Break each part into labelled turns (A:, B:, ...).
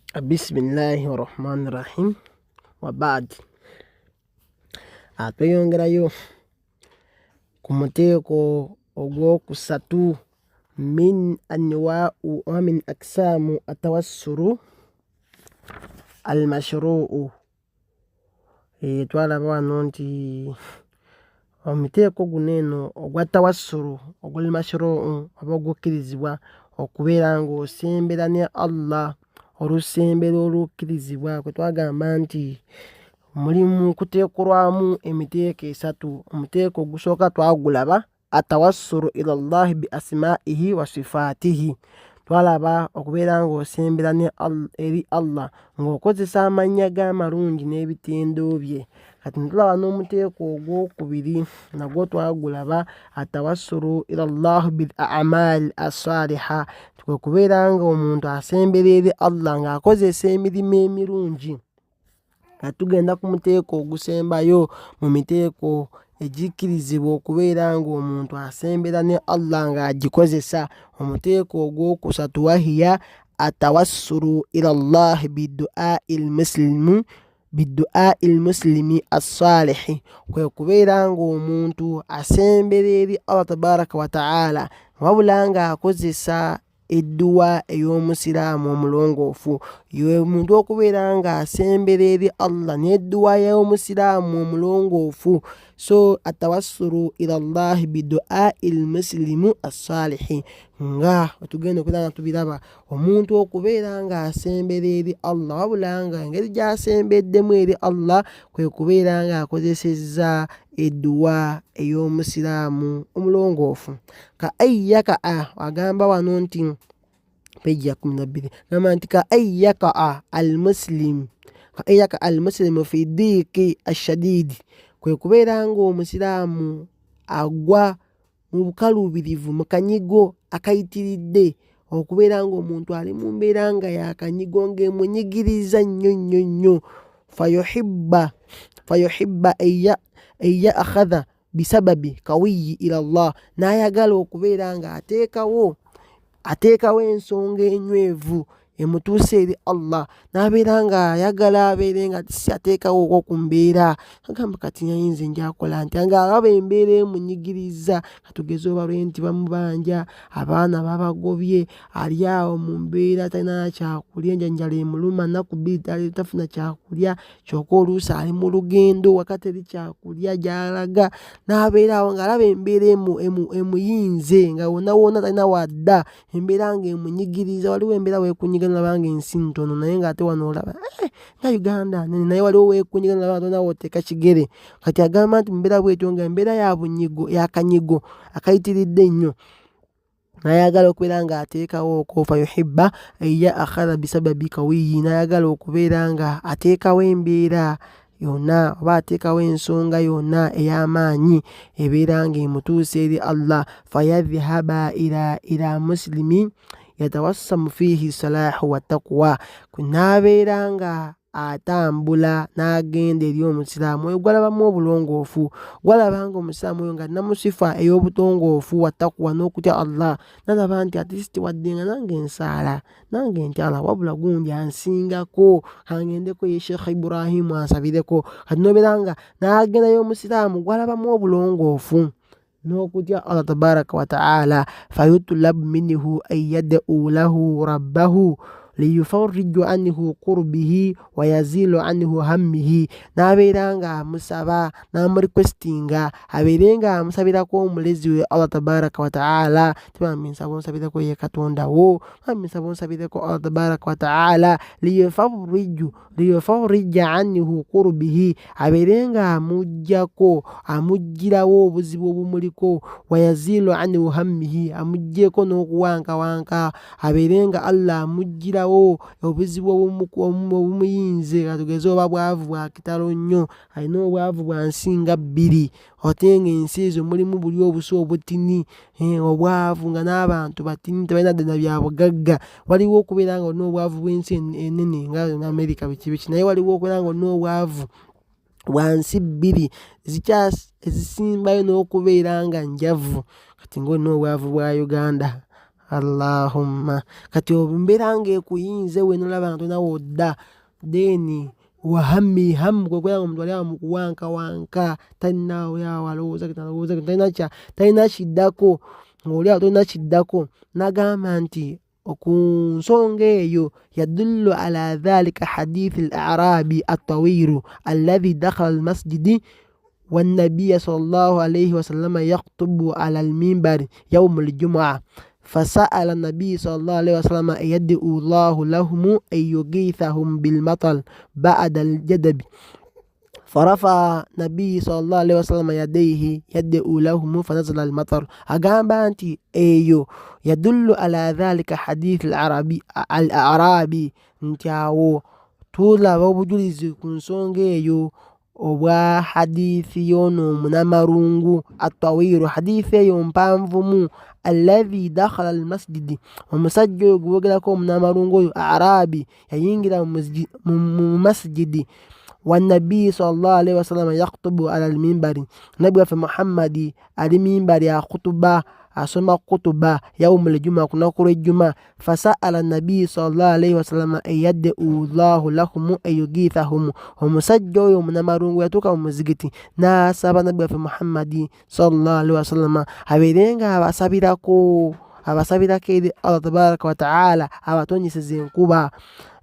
A: Bismillahirrahmanirrahim. Wa baadi, tweyongerayo ku muteeko ogwokusatu min anwaa'u wa min aqsaamu atawassuru almashruu. Twalaba wano nti omuteeko guno eno ogwa tawassuru ogul mashruu oba ogukkirizibwa okubeera ng'osembera ne Allah olusembero olukkirizibwa, kwe twagamba nti mulimu kuteekolwamu emiteeko esatu. Omuteeko ogusooka twagulaba atawassuru ila llahi bi asmaihi wa sifaatihi. Twalaba okubeera ng'osembera eri Allah ng'okozesa amannya ge amalungi n'ebitendo bye. Kati tulaba n'omuteeko ogwokubiri nagwo twagulaba atawassuru ila llahi bil a'maali as-saaliha, kwe kubeera ng'omuntu asembera eri Allah ng'akozesa emirimu emirungi. Kati tugenda ku muteeko ogusembayo mu miteeko egikkirizibwa okubeera ng'omuntu asembera ne Allah ng'agikozesa. Omuteeko ogwokusatu wahiya atawassuru ila llahi bidu'aa'il muslimi as-saalihi, kwe kubeera ng'omuntu asembera eri Allah tabaraka wa ta'ala wabula ng'akozesa edduwa ey'omusiraamu omulongoofu. Ye muntu okubeera ng'asembera eri Allah n'edduwa y'omusiraamu omulongoofu. So atawassuru ila llahi bidu'aa'il muslimu as-saalihi, nga wetugenda okubeera nga tubiraba omuntu okubeera ng'asembera eri Allah wabula nga engeri gy'asembeddemu eri Allah kwe kubeera ng'akozesezza edduwa ey'omusiraamu omulongoofu. Ka ayyaka'a, agamba wano nti peji ya 12, gamba nti ka ayyaka'a almuslimu fi diiki ashadidi, kwe kubeera ng'omusiraamu agwa mu bukaluubirivu, mu kanyigo akayitiridde, okubeera ng'omuntu ali mu mbeera nga yakanyigo ng'emunyigiriza nnyo fayuhibba akhadha bisababi kawiyi ila Allah, n'ayagala okubeera ng'ateekawo ensonga enywevu emutuusa eri Allah, n'abeera ng'ayagala abeere nga ateekawo okwo ku mbeera agamba kati nyinza njakola nti ng'alaba embeera emunyigiriza. Katugeze oba lwenti bamubanja, abaana babagobye, ali awo mu mbeera talina kyakulya, enjala emuluma, nnaku bbiri tafuna kyakulya, kyokka oluusi ali mu lugendo wakati eri kyakulya gy'alaga, n'abeera awo ng'alaba embeera emuyinze nga wonna wonna talina wadda, embeera ng'emunyigiriza. Waliwo embeera weekunyiga n'olaba ng'ensi ntono naye ng'ate wano olaba nga Uganda nene, naye waliwo weekunyiga n'olaba nga tolina w'oteeka kigere. Kati agamba nti mbeera bwetyo nga embeera yakanyigo akayitiridde ennyo, n'ayagala okubeera ng'ateekawo okwo fayuhibba akhadha bisababi kawiyi, n'ayagala okubeera nga ateekawo embeera yonna oba ateekawo ensonga yonna ey'amaanyi ebeera ng'emutuusa eri Allah. Fayadhhaba ila muslimi yatawassamu fiihi salaahu wa taqwa, n'abeera nga atambula n'agenda eri omusiraamu oyo gwalabamu obulongoofu, gwalaba nga omusiraamu oyo nga namusifa ey'obutongoofu wa taqwa n'okutya Allah, n'alaba nti at least wadde nga nange nsaala nange ntyala wabula gundi ansingako, kangendeko ye Sheikh Ibrahim ansabireko. Kati n'obeera nga n'agendayo omusiraamu gwalabamu obulongoofu n'okutya Allah tabaraka wa ta'ala. Fayutlabu minhu an yad'u lahu rabbahu liyufarriju anhu kurbihi wa yazilu anhu hammihi, n'abeera ng'amusaba n'amurequestinga abeere ng'amusabirako omulezi we Allah tabaraka wa ta'ala. Tibambi nsaba onsabireko ye Katonda wo, bambi nsaba onsabireko Allah tabaraka wa ta'ala liyufarrija anhu kurbihi, abeere ng'amuggyako amuggirawo obuzibu obumuliko, wa yazilu anhu hammihi, amuggyeko n'okuwankawanka, abeere nga Allah amuggyirawo obuzibu obumuyinze. Katugeze oba bwavu bwa kitalo nnyo, alina obwavu bwa nsinga 2, ote ng'ensi ezo mulimu buli obusi obutini, obwavu nga n'abantu batini tebalina ddala bya bugagga. Waliwo okubeera nga olina obwavu bw'ensi ennene nga America biki, naye waliwo okubeera nga olina obwavu bwa nsi 2 ezisimbayo n'okubeera nga njavu. Kati ng'olina obwavu bwa Uganda Allahumma kati mbeera ng'ekuyinze we nolaba nga tolina wodda then wahammi hamu kwe kwera omuntu ali awo mu kuwankawanka talina alowooza talina kiddako ng'oli awo tolina kiddako. N'agamba nti ku nsonga eyo yadullu ala dhalika hadithi al-a'rabi at-tawiru alladhi dakhala al-masjidi والنبي صلى الله عليه وسلم يخطب على المنبر يوم الجمعة فسأل النبي صلى الله عليه وسلم أن يدعو الله لهم أن يغيثهم بالمطر بعد الجدب فرفع النبي صلى الله عليه وسلم يديه يدعو لهم فنزل المطر. أقام أنتي أيو يدل على ذلك حديث الأعرابي نتاو تولا وبجلز كنسونغيو obwa hadithi yono munamarungu atawiru hadithi eyo mpanvumu alladhi dakhala almasjidi omusajja oyo gwogerako munamarungu oyo arabi yayingira mu masjidi wannabii sallallahu alaihi wasallam yaktubu ala almimbari nabi waffe muhammadi ali mimbari ya khutuba asoma kutuba yaumul juma kunaku lw'ejjuma fasa'ala nabii sallallahu alaihi wasallam an yad'u Allahu lahum an yughithahum. Omusajja oyo munamarungu yatuuka mu muzigiti n'asaba nabbi waffe muhammadi sallallahu alaihi wasallam abeerenga abasabirako eri Allah tabaraka wa ta'ala abatonyeseza enkuba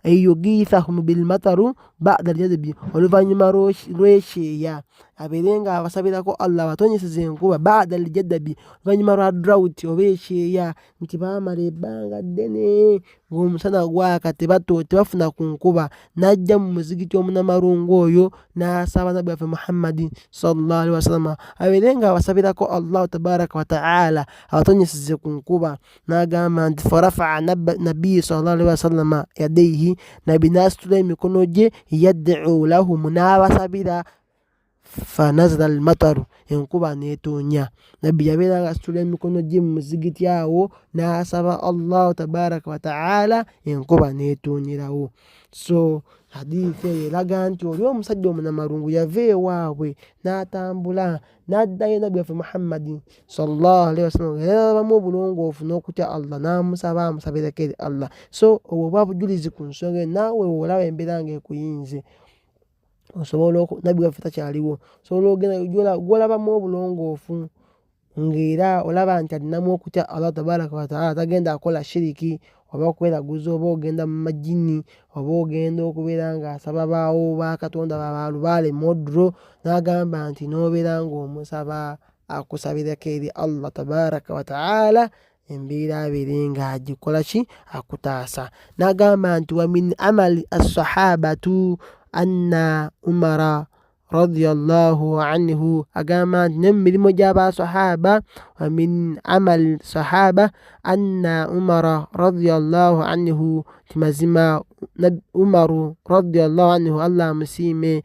A: yughithahum bilmataru ba'da aljadbi oluvannyuma lw'ekyeya abeerenga abasabirako Allah abatonyeseza enkuba ba'da aljadbi oluvannyuma lwa drought oba ekyeya nti baamala ebbanga ddene ng'omusana gwaka tebafuna ku nkuba. N'ajja mu muzigiti omunamarungu oyo n'asaba nabbi waffe muhammadi sallallahu alaihi wasallam abeerenga abasabirako Allah tabaraka wa ta'ala abatonyeseze ku nkuba. N'agamba nti farafa'a nabbi sallallahu alaihi wasallam yadayhi nabbi n'asitula emikono gye yad'u lahum n'abasabira fanazala almataru enkuba n'etoonya. Nabbi yabeeranga asitula emikono gye mu muzigiti awo n'asaba Allah tabaraka wa ta'ala enkuba n'etoonyerawo. So hadithi eyo eraga nti oli omusajja omunamarungu yava ewaabwe n'atambula n'addayo nabbi waffe muhammadi sallallahu alaihi wasallam yalabamu obulongoofu n'okutya Allah n'amusaba amusabireko eri Allah. So obwo bwa bujulizi ku nsonga eyo. Naawe olaba embeera ng'ekuyinze osobola nabbi waffe takyaliwo osobola ogenda gw'olabamu obulongoofu ng'era olaba nti alinamu okutya Allah tabaraka wa ta'ala tagenda akola shiriki oba okweraguza oba ogenda mu majini oba ogenda okubeera ng'asaba baawo bakatonda babalubaale modro. N'agamba nti n'obeera ng'omusaba akusabirako eri Allah tabaraka wa ta'ala embeera abeere ng'agikola ki akutaasa. N'agamba nti wa min amali as-sahabatu anna umara radiyallahu anhu agamba nti n'emirimu gy'abasahaba wa min amal sahaba anna umara radiyallahu anhu timazima umaru radiyallahu anhu Allah amusiime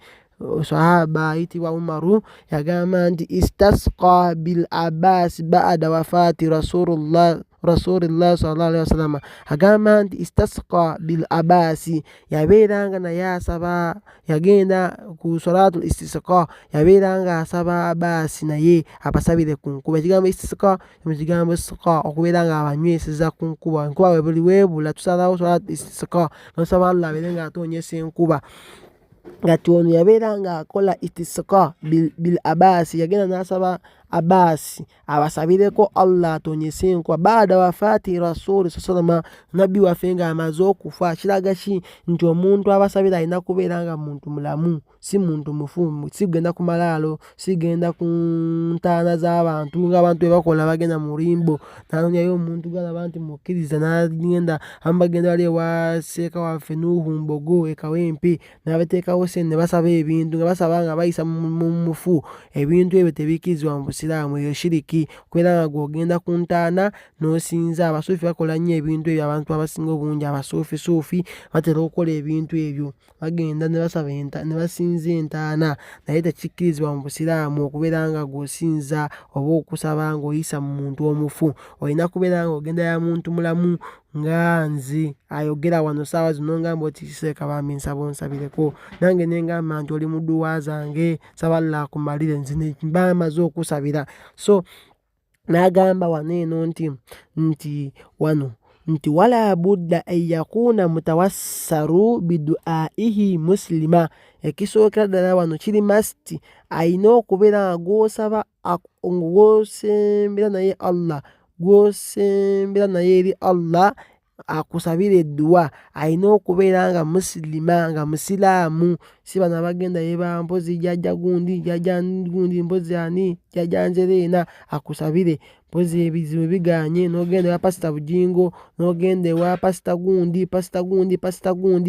A: sahaba ayitibwa Umaru yagamba nti istasqa bil Abbas ba'da wafati rasulullah sallallahu alaihi wasallam agamba nti istasqa bil Abbas yabeeranga naye asaba yagenda ku salatul istisqa yabeeranga asaba Abbas naye abasabire ku nkuba. Ekigambo istisqa ekigambo istisqa okubeera nga abanyweseza ku nkuba. Enkuba we buli weebula tusalawo salatul istisqa nosaba Allah abeerenga atonyesa enkuba. Ngati ono yabeera ng'akola istisqa bil Abbas yagenda n'asaba Abbas abasabireko Allah atonyesa enkuba baada wafaati rasul sallallahu nabbi waffe ng'amaze okufa. Kiraga ki nti omuntu abasabira alina kubeera nga muntu mulamu si muntu mufu, si kugenda ku malaalo si kugenda ku ntaana z'abantu ng'abantu bwe bakola bagenda mu limbo n'anonyayo omuntu galaba nti mukkiriza n'agenda abamu bagenda wali ewa seeka waffe Nuhu Mbogo e Kawempe n'abateekawo ne basaba ebintu nga basaba nga bayisa mu mufu. Ebintu ebyo tebiikirizibwa mu busiraamu, eyo shiriki kubeera nga gw'ogenda ku ntaana n'osinza. Abasuufi bakola nnyo ebintu ebyo, abantu abasinga obungi abasuufi batera okukola ebintu ebyo, bagenda ne basaba ne basinza entaana naye tekikkirizibwa mu busiraamu okubeera nga gw'osinza oba okusaba ng'oyisa mu muntu omufu. Olina kubeera nga ogenda ya muntu mulamu nga nze ayogera wano saawa zino ngamba oti Sheikh Bambi nsaba onsabireko, nange ne ngamba nti oli mudduwa zange saba Allah akumalire nze mba maze okusabira. So n'agamba wano eno nti wano nti wala budda an yakuna mutawassaru biduaihi muslima. Ekisookera ddala wano kiri masiti ayina okubeera nga gw'osembera naye eri Allah akusabira edduwa, ayina okubeera nga musilima, nga musiraamu, si bano abagenda yeba mpozi jjajja gundi mpozi ani jjajja Nzereena akusabire, mpozi ebizibu biganye n'ogenda ewa pasita Bujingo, n'ogenda ewa pasita gundi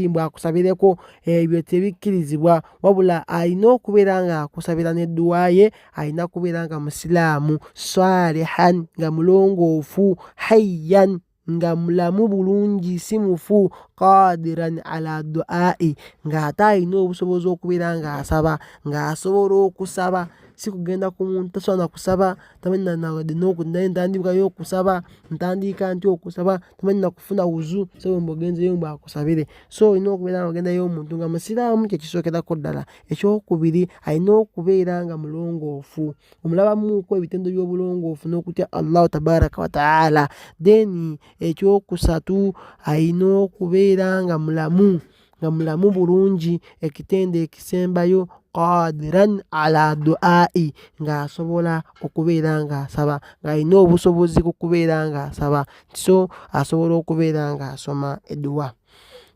A: mbw akusabireko, ebyo tebikkirizibwa. Wabula alina okubeera nga akusabira n'edduwa ye, alina kubeera nga musiraamu, salihan nga mulongoofu, hayyan nga mulamu bulungi si mufu, qadiran ala duai ng'ate alina obusobozi okubeera ng'asaba, ng'asobola okusaba, si kugenda ku muntu tasobola na kusaba tamanyi ntandikayo okusaba, ntandika ntya okusaba, tamanyi na kufuna wuzu so mbu ogenzeyo mbu akusabire. So olina okubeera nga ogendayo omuntu nga musiraamu, kye kisookerako ddala. Ekyokubiri alina okubeera nga mulongoofu, omulabamuuko ebitendo by'obulongoofu n'okutya Allah tabaraka wa taala. Then ekyokusatu alina okubeera nga mulamu bulungi, ekitendo ekisembayo qadiran ala duai ng'asobola okubeera ng'asaba, ng'alina obusobozi ku kubeera ng'asaba, so asobola okubeera ng'asoma edduwa.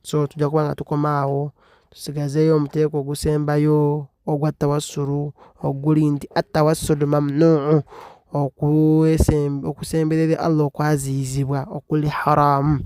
A: So tujja kuba nga tukoma awo, tusigazeeyo omuteeko ogusembayo ogwa tawassulu oguli nti atawassulu mamnuu, okusembera eri Allah okwaziyizibwa okuli haramu.